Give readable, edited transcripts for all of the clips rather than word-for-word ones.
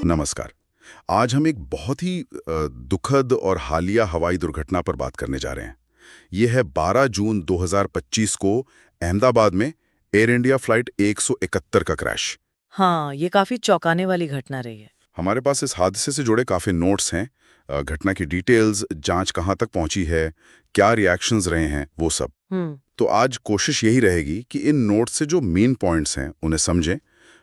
नमस्कार। आज हम एक बहुत ही दुखद और हालिया हवाई दुर्घटना पर बात करने जा रहे हैं। ये है 12 जून 2025 को अहमदाबाद में एयर इंडिया फ्लाइट 171 का क्रैश। हाँ, ये काफी चौंकाने वाली घटना रही है। हमारे पास इस हादसे से जुड़े काफ़ी नोट्स हैं। घटना की डिटेल्स, जांच कहाँ तक पहुंची है, क्या रिएक्शंस रहे हैं, वो सब। तो आज कोशिश यही रहेगी कि इन नोट्स से जो मेन पॉइंट्स हैं उन्हें समझें।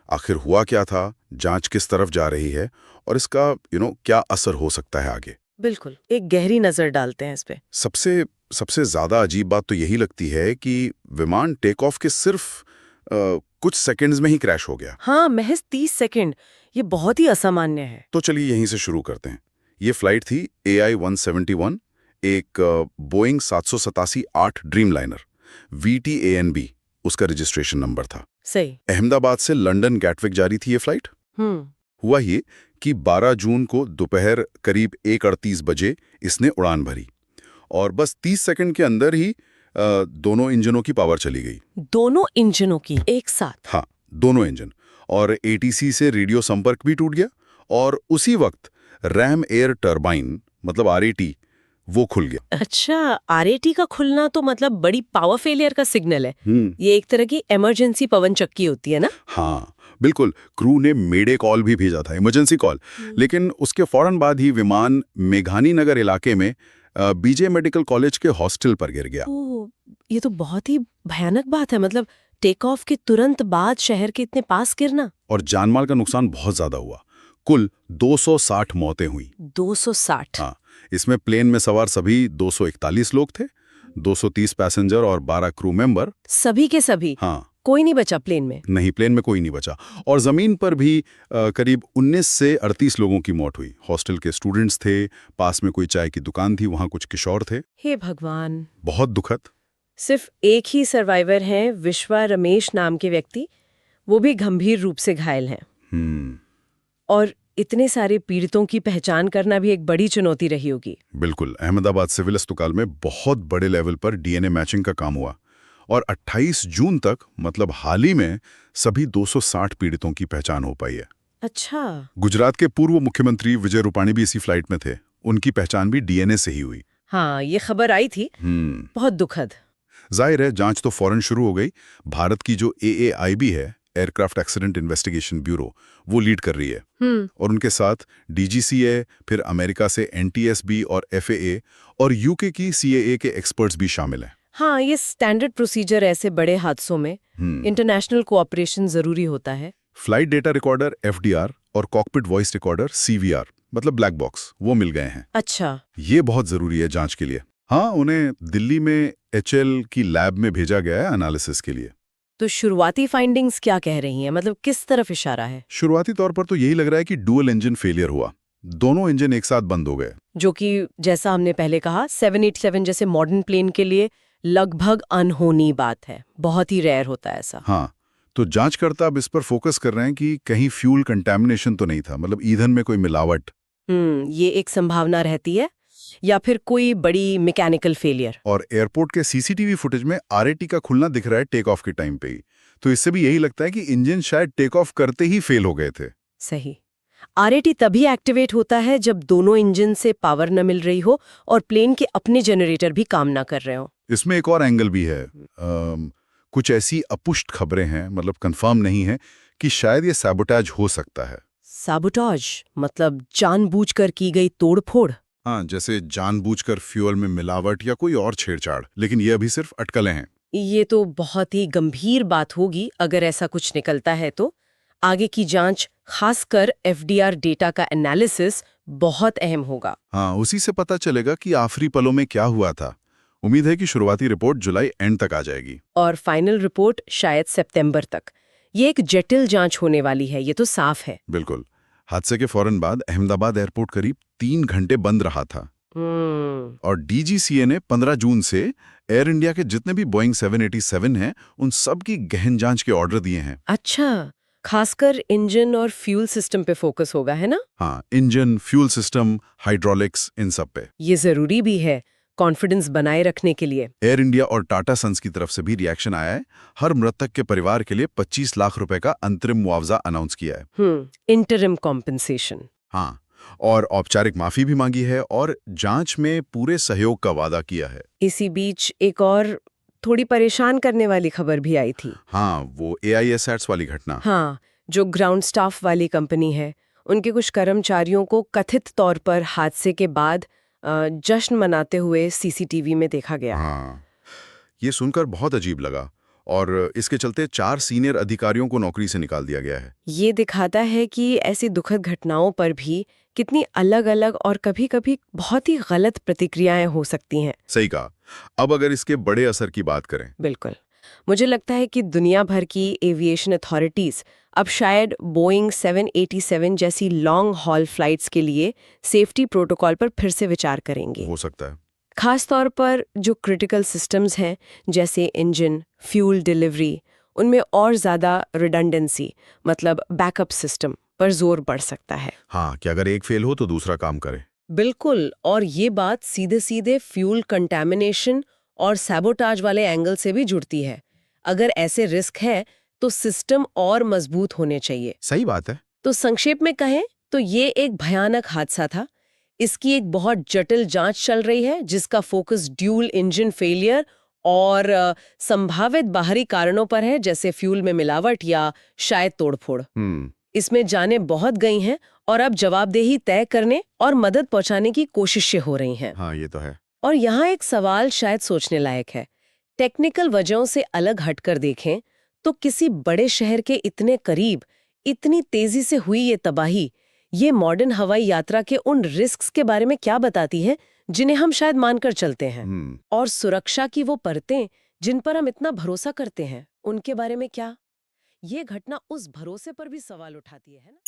आखिर हुआ क्या था, जांच किस तरफ जा रही है और इसका क्या असर हो सकता है आगे। बिल्कुल, एक गहरी नजर डालते हैं इस पे। सबसे सबसे ज्यादा अजीब बात तो यही लगती है कि विमान टेक ऑफ के सिर्फ कुछ सेकंड्स में ही क्रैश हो गया। हाँ, महज 30 सेकंड। ये बहुत ही असामान्य है। तो चलिए यहीं से शुरू करते हैं। ये फ्लाइट थी AI-171, एक बोइंग 787-8 ड्रीम लाइनर, VTANB उसका रजिस्ट्रेशन नंबर था। सही। अहमदाबाद से लंदन गैटविक जारी थी ये फ्लाइट। हुआ ये कि 12 जून को दोपहर करीब 1:38 बजे इसने उड़ान भरी और बस 30 सेकंड के अंदर ही दोनों इंजनों की पावर चली गई। दोनों इंजनों की एक साथ? हाँ, दोनों इंजन। और ATC से रेडियो संपर्क भी टूट गया और उसी वक्त रैम एयर टर्बाइन मतलब RAT वो खुल गया। अच्छा, RAT का खुलना तो मतलब बड़ी पावर फेलियर का सिग्नल है। ये एक तरह की इमरजेंसी पवन चक्की होती है ना? हाँ बिल्कुल। क्रू ने मेडे कॉल भी भेजा था, इमरजेंसी कॉल। लेकिन उसके फौरन बाद ही विमान मेघानी नगर इलाके में BJ मेडिकल कॉलेज के हॉस्टल पर गिर गया। ओह, ये तो बहुत ही भयानक बात है। मतलब टेक ऑफ के तुरंत बाद शहर के इतने पास गिरना। और जानमाल का नुकसान बहुत ज्यादा हुआ। कुल 260 मौतें हुई। 260? हाँ, इसमें प्लेन में सवार सभी 241 लोग थे, 230 पैसेंजर और 12 क्रू मेंबर। सभी के सभी? हाँ, कोई नहीं बचा प्लेन में? नहीं, प्लेन में कोई नहीं बचा। और जमीन पर भी करीब 19 से 38 लोगों की मौत हुई। हॉस्टल के स्टूडेंट्स थे, पास में कोई चाय की दुकान थी, वहां कुछ किशोर थे। हे भगवान, बहुत दुखद। सिर्फ एक ही सर्वाइवर हैं, विश्वा रमेश नाम के व्यक्ति। वो भी गंभीर रूप से घायल हैं। और इतने सारे पीड़ितों की पहचान करना भी एक बड़ी चुनौती रही होगी। बिल्कुल। अहमदाबाद सिविल अस्पताल में बहुत बड़े लेवल पर DNA मैचिंग का काम हुआ और 28 जून तक मतलब हाल ही में सभी 260 पीड़ितों की पहचान हो पाई है। अच्छा। गुजरात के पूर्व मुख्यमंत्री विजय रूपाणी भी इसी फ्लाइट में थे। उनकी पहचान भी DNA से ही हुई। हाँ, ये खबर आई थी। बहुत दुखद। जाहिर है जांच तो फौरन शुरू हो गई। भारत की जो AAIB है, एयरक्राफ्ट एक्सीडेंट इन्वेस्टिगेशन ब्यूरो, वो लीड कर रही है। और उनके साथ DGCA, फिर अमेरिका से NTSB और FAA और UK की CAA के एक्सपर्ट्स भी शामिल हैं। हाँ, ये स्टैंडर्ड प्रोसीजर ऐसे बड़े हादसों में। इंटरनेशनल कोऑपरेशन जरूरी होता है। फ्लाइट डेटा रिकॉर्डर FDR और कॉकपिट वॉइस रिकॉर्डर CVR मतलब ब्लैक बॉक्स वो मिल गए हैं। अच्छा। ये बहुत जरूरी है जांच के लिए। हाँ, उन्हें दिल्ली में HL की लैब में भेजा गया है एनालिसिस के लिए। तो शुरुआती फाइंडिंग्स क्या कह रही हैं? मतलब किस तरफ इशारा है? शुरुआती तौर पर तो यही लग रहा है कि डुअल इंजन फेलियर हुआ। दोनों इंजन एक साथ बंद हो गए, जो कि जैसा हमने पहले कहा 787 जैसे मॉडर्न प्लेन के लिए लगभग अनहोनी बात है। बहुत ही रेयर होता है ऐसा। हाँ, तो जांचकर्ता अब इस पर फोकस कर रहे हैं कि कहीं फ्यूल कंटैमिनेशन तो नहीं था, मतलब ईंधन में कोई मिलावट। ये एक संभावना रहती है, या फिर कोई बड़ी मैकेनिकल फेलियर। और एयरपोर्ट के CCTV फुटेज में RAT का खुलना दिख रहा है टेक ऑफ के टाइम पे ही। तो इससे भी यही लगता है कि इंजन शायद टेक ऑफ करते ही फेल हो गए थे। सही। RAT तभी एक्टिवेट होता है जब दोनों इंजन से पावर न मिल रही हो और प्लेन के अपने जनरेटर भी काम ना कर रहे हो। इसमें एक और एंगल भी है। कुछ ऐसी अपुष्ट खबरें हैं, मतलब कंफर्म नहीं है, कि शायद ये सैबोटाज हो सकता है। सैबोटाज मतलब जानबूझकर की गई तोड़फोड़? हाँ, जैसे जानबूझकर फ्यूल में मिलावट या कोई और छेड़छाड़। लेकिन ये अभी सिर्फ अटकलें हैं। ये तो बहुत ही गंभीर बात होगी अगर ऐसा कुछ निकलता है तो। आगे की जांच, खासकर FDR डेटा का एनालिसिस बहुत अहम होगा। हाँ, उसी से पता चलेगा कि आखिरी पलों में क्या हुआ था। उम्मीद है कि शुरुआती रिपोर्ट जुलाई एंड तक आ जाएगी और फाइनल रिपोर्ट शायद सितंबर तक। ये एक जटिल जांच होने वाली है, ये तो साफ है। बिल्कुल। हादसे के फौरन बाद अहमदाबाद एयरपोर्ट करीब 3 घंटे बंद रहा था। और DGCA ने 15 जून से एयर इंडिया के जितने भी बोइंग 787 हैं, उन सब की गहन जांच के ऑर्डर दिए हैं। अच्छा, खासकर इंजन और फ्यूल सिस्टम पे फोकस होगा, है ना? हाँ, इंजन, फ्यूल सिस्टम, हाइड्रोलिक्स, इन सब पे। ये जरूरी भी है। कॉन्फिडेंस बनाए रखने के लिए। एयर इंडिया और टाटा सन्स की तरफ से भी रिएक्शन आया है। हर मृतक के परिवार के लिए 25 लाख रुपए का अंतरिम मुआवजा अनाउंस किया है। Interim compensation. हाँ, और औपचारिक माफी भी मांगी है और जांच में पूरे सहयोग का वादा किया है। इसी बीच एक और थोड़ी परेशान करने वाली खबर भी आई थी। हाँ, वो AISATS वाली घटना। हाँ, जो ग्राउंड स्टाफ वाली कंपनी है, उनके कुछ कर्मचारियों को कथित तौर पर हादसे के बाद जश्न मनाते हुए CCTV में देखा गया। हाँ, ये सुनकर बहुत अजीब लगा और इसके चलते 4 सीनियर अधिकारियों को नौकरी से निकाल दिया गया है। ये दिखाता है कि ऐसी दुखद घटनाओं पर भी कितनी अलग-अलग और कभी-कभी बहुत ही गलत प्रतिक्रियाएं हो सकती हैं। सही कहा। अब अगर इसके बड़े असर की बात करें। बिल्कुल। मुझे लगता है कि दुनिया भर की एविएशन अथॉरिटीज अब शायद बोइंग 787 जैसी लॉन्ग हॉल फ्लाइट्स के लिए सेफ्टी प्रोटोकॉल पर फिर से विचार करेंगे। हो सकता है। खास तौर पर जो क्रिटिकल सिस्टम्स हैं, जैसे इंजन, फ्यूल डिलीवरी, उनमें और ज़्यादा रिडंडेंसी, मतलब बैकअप सिस्टम पर जोर बढ़ सकता है। हाँ, कि अगर एक फेल हो तो दूसरा काम करे। बिल्कुल, और ये बात सीधे सीधे फ्यूल कंटैमिनेशन और सैबोटाज वाले एंगल से भी जुड़ती है। अगर ऐसे रिस्क है तो सिस्टम और मजबूत होने चाहिए। सही बात है। तो संक्षेप में कहें तो ये एक भयानक हादसा था। इसकी एक बहुत जटिल जांच चल रही है, जिसका फोकस ड्यूल इंजन फेलियर और संभावित बाहरी कारणों पर है, जैसे फ्यूल में मिलावट या शायद तोड़फोड़। इसमें जानें बहुत गई हैं और अब जवाबदेही तय करने और मदद पहुंचाने की कोशिशें हो रही हैं। हाँ, ये तो है। और यहाँ एक सवाल शायद सोचने लायक है। टेक्निकल वजहों से अलग हटकर देखें तो किसी बड़े शहर के इतने करीब इतनी तेजी से हुई ये तबाही, ये मॉडर्न हवाई यात्रा के उन रिस्क्स के बारे में क्या बताती है जिन्हें हम शायद मानकर चलते हैं? और सुरक्षा की वो परतें जिन पर हम इतना भरोसा करते हैं, उनके बारे में क्या? ये घटना उस भरोसे पर भी सवाल उठाती है ना?